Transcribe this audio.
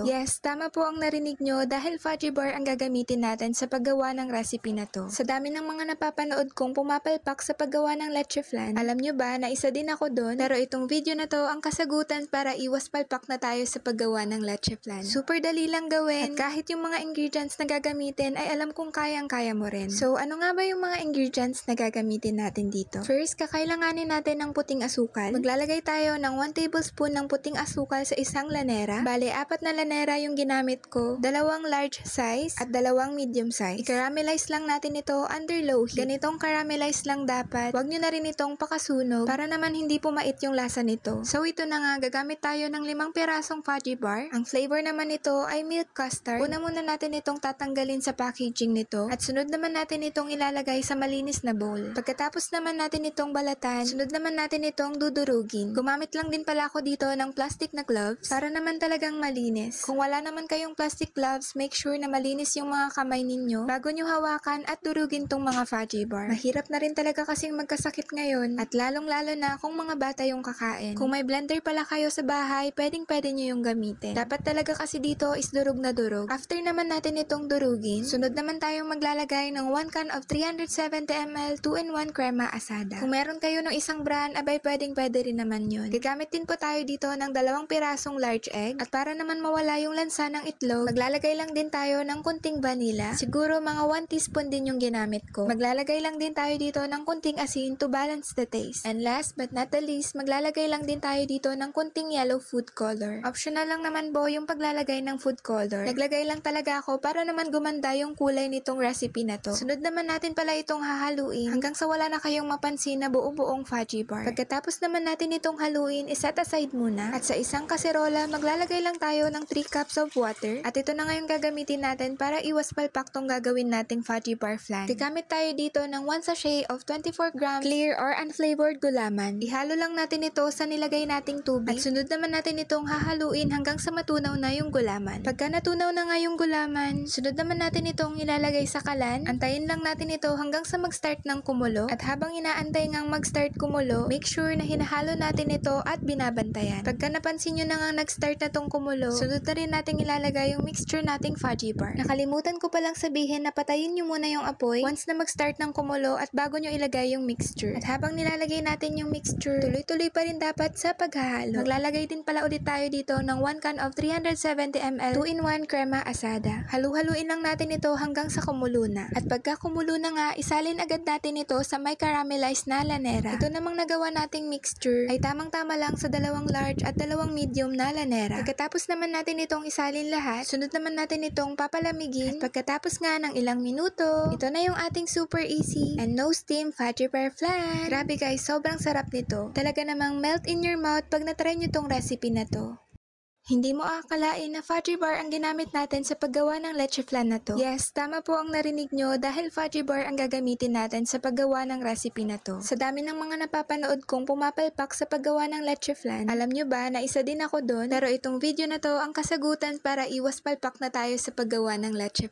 to. Yes, tama po ang narinig nyo dahil fudgy bar ang gagamitin natin sa paggawa ng recipe na to. Sa dami ng mga napapanood kong pumapalpak sa paggawa ng leche flan, alam nyo ba na isa din ako doon, pero itong video na to ang kasagutan para iwas palpak na tayo sa paggawa ng leche flan. Super dali lang gawin at kahit yung mga ingredients na gagamitin ay alam kong kayang-kaya mo rin. So ano nga ba yung mga ingredients na gagamitin natin dito? First, kakailanganin natin ng puting asukal. Maglalagay tayo ng 1 tablespoon ng puting asukal sa isang lanera. Bale, 4 na lanera yung ginamit ko, 2 large size at 2 medium size. I-caramelize lang natin ito under low heat. Ganitong caramelize lang dapat. Huwag nyo na rin itong pakasunog para naman hindi pumait yung lasa nito. So ito na nga, gagamit tayo ng 5 pirasong fudgy bar. Ang flavor naman nito ay milk custard. Una muna natin itong tatanggalin sa packaging nito at sunod naman natin itong ilalagay sa malinis na bowl. Pagkatapos naman natin itong balatan, sunod naman natin itong dudurugin. Gumamit lang din pala ako dito ng plastic na gloves para naman talagang malinis. Kung wala naman kayong plastic gloves, make sure na malinis yung mga kamay ninyo bago nyo hawakan at durugin tong mga fudgy bar. Mahirap na rin talaga kasing magkasakit ngayon at lalong-lalo na kung mga bata yung kakain. Kung may blender pala kayo sa bahay, pwedeng-pwede nyo yung gamitin. Dapat talaga kasi dito is durug na durug. After naman natin itong durugin, sunod naman tayong maglalagay ng 1 can of 370 ml 2-in-1 crema asada. Kung meron kayo ng isang brand, abay pwedeng-pwede rin naman yun. Gagamit din po tayo dito ng 2 pirasong large egg at para naman mawala yung lansa ng itlog, maglalagay lang din tayo ng kunting vanilla. Siguro mga 1 teaspoon din yung ginamit ko. Maglalagay lang din tayo dito ng kunting asin to balance the taste. And last but not the least, maglalagay lang din tayo dito ng kunting yellow food color. Optional lang naman po yung paglalagay ng food color. Naglagay lang talaga ako para naman gumanda yung kulay nitong recipe na to. Sunod naman natin pala itong hahaluin hanggang sa wala na kayong mapansin na buo-buong fudgy bar. Pagkatapos naman natin itong haluin, iset aside muna. At sa isang kaserola, maglalagay lang tayo ng 3 cups of water. At ito na ngayon gagamitin natin para iwas palpak tong gagawin nating fudgy bar flan. Gagamit tayo dito ng 1 sachet of 24 grams clear or unflavored gulaman. Ihalo lang natin ito sa nilagay nating tubig. At sunod naman natin itong hahaluin hanggang sa matunaw na yung gulaman. Pagka natunaw na nga yung gulaman, sunod naman natin itong ilalagay sa kalan. Antayin lang natin ito hanggang sa mag-start ng kumulo. At habang inaantay ngang mag-start kumulo, make sure na hinahalo natin ito at binabantayan. Pagka napansin nyo na nga nag-start na tong kumulo, sunod na rin natin ilalagay yung mixture nating fudgy bar. Nakalimutan ko palang sabihin na patayin nyo muna yung apoy once na mag-start ng kumulo at bago nyo ilagay yung mixture. At habang nilalagay natin yung mixture, tuloy-tuloy pa rin dapat sa paghahalo. Maglalagay din pala ulit tayo dito ng 1 can of 370 ml 2-in-1 crema asada. Halu-haluin lang natin ito hanggang sa kumulo na. At pagka kumulo na nga, isalin agad natin ito sa may caramelized na lanera. Ito namang nagawa nating mixture ay tamang-tama lang sa 2 large at 2 medium na lanera. Pagkatapos naman natin itong isalin lahat, sunod naman natin itong papalamigin. At pagkatapos nga ng ilang minuto, ito na yung ating super easy and no steam fudgy bar flan. Grabe guys, sobrang sarap nito. Talaga namang melt in your mouth pag natry nyo tong recipe na to. Hindi mo akalain na fudgy bar ang ginamit natin sa paggawa ng leche flan na to. Yes, tama po ang narinig nyo dahil fudgy bar ang gagamitin natin sa paggawa ng recipe na to. Sa dami ng mga napapanood kong pumapalpak sa paggawa ng leche flan, alam nyo ba na isa din ako doon? Pero itong video na to ang kasagutan para iwas palpak na tayo sa paggawa ng leche